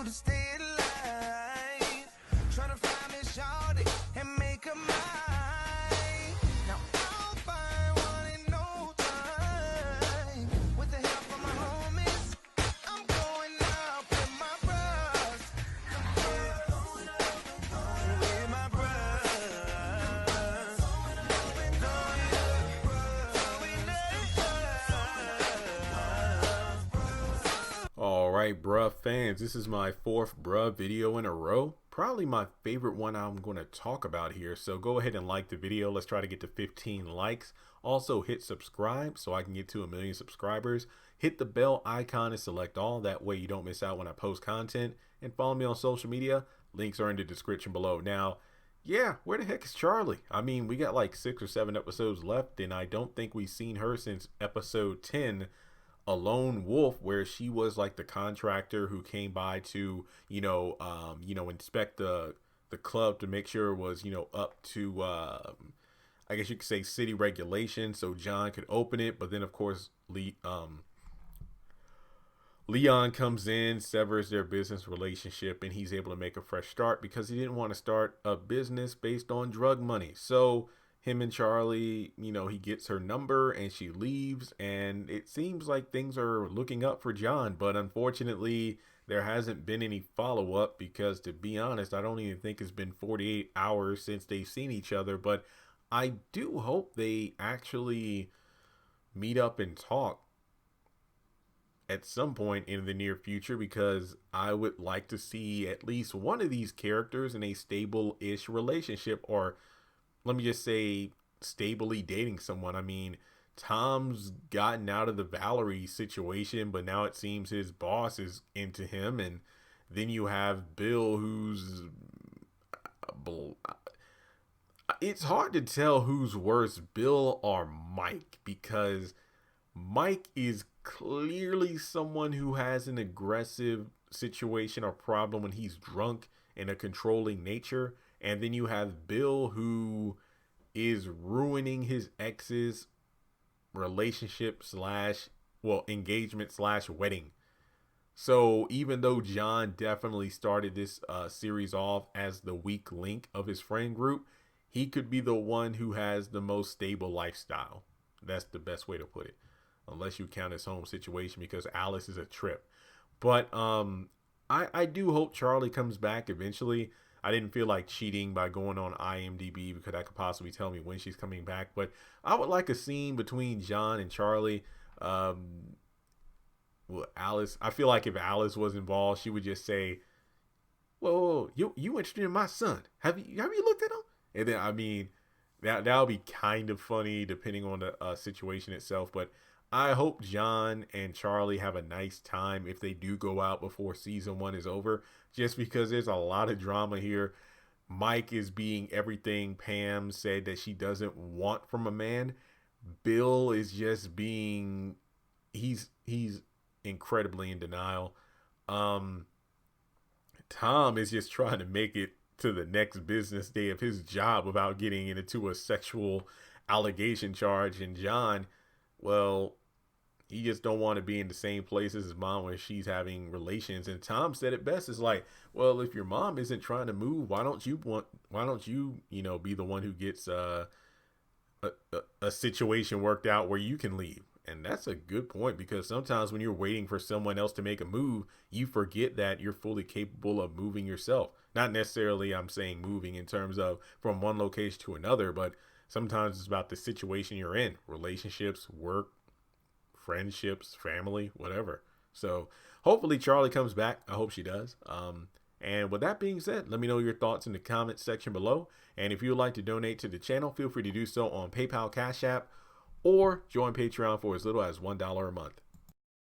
To stay alive, trying to find me shorty and make her mine. Now I'll find one in no time. With the help of my homies, I'm going out with my bros. With my bros. All right, bruh fans, this is my fourth bruh video in a row. Probably my favorite one I'm going to talk about here. So go ahead and like the video. Let's try to get to 15 likes. Also hit subscribe so I can get to 1 million subscribers. Hit the bell icon and select all. That way you don't miss out when I post content. And follow me on social media. Links are in the description below. Now, yeah, where the heck is Charlie? I mean, we got like 6 or 7 episodes left, and I don't think we've seen her since episode 10. A Lone Wolf, where she was like the contractor who came by to inspect the club to make sure it was up to I guess you could say city regulation, so John could open it. But then of course Leon comes in, severs their business relationship, and he's able to make a fresh start because he didn't want to start a business based on drug money. So him and Charlie, he gets her number and she leaves, and it seems like things are looking up for John, but unfortunately there hasn't been any follow-up because, to be honest, I don't even think it's been 48 hours since they've seen each other. But I do hope they actually meet up and talk at some point in the near future, because I would like to see at least one of these characters in a stable-ish relationship, or let me just say stably dating someone. I mean, Tom's gotten out of the Valerie situation, but now it seems his boss is into him. And then you have Bill, who's, it's hard to tell who's worse, Bill or Mike, because Mike is clearly someone who has an aggressive situation or problem when he's drunk and a controlling nature. And then you have Bill, who is ruining his ex's relationship engagement / wedding. So even though John definitely started this series off as the weak link of his friend group, he could be the one who has the most stable lifestyle. That's the best way to put it, unless you count his home situation, because Alice is a trip. But I do hope Charlie comes back eventually. I didn't feel like cheating by going on IMDb because that could possibly tell me when she's coming back. But I would like a scene between John and Charlie. Alice, I feel like if Alice was involved, she would just say, "Whoa, you interested in my son? Have you looked at him?" And then, I mean, that would be kind of funny depending on the situation itself. But I hope John and Charlie have a nice time if they do go out before season 1 is over, just because there's a lot of drama here. Mike is being everything Pam said that she doesn't want from a man. Bill is just being, he's incredibly in denial. Tom is just trying to make it to the next business day of his job without getting into a sexual allegation charge. And John, well, he just don't want to be in the same place as his mom when she's having relations. And Tom said it best. It's like, well, if your mom isn't trying to move, why don't you be the one who gets a situation worked out where you can leave? And that's a good point, because sometimes when you're waiting for someone else to make a move, you forget that you're fully capable of moving yourself. Not necessarily, I'm saying moving in terms of from one location to another, but sometimes it's about the situation you're in, relationships, work, friendships, family, whatever. So hopefully Charlie comes back. I hope she does. And with that being said, let me know your thoughts in the comments section below. And if you would like to donate to the channel, feel free to do so on PayPal, Cash App, or join Patreon for as little as $1 a month.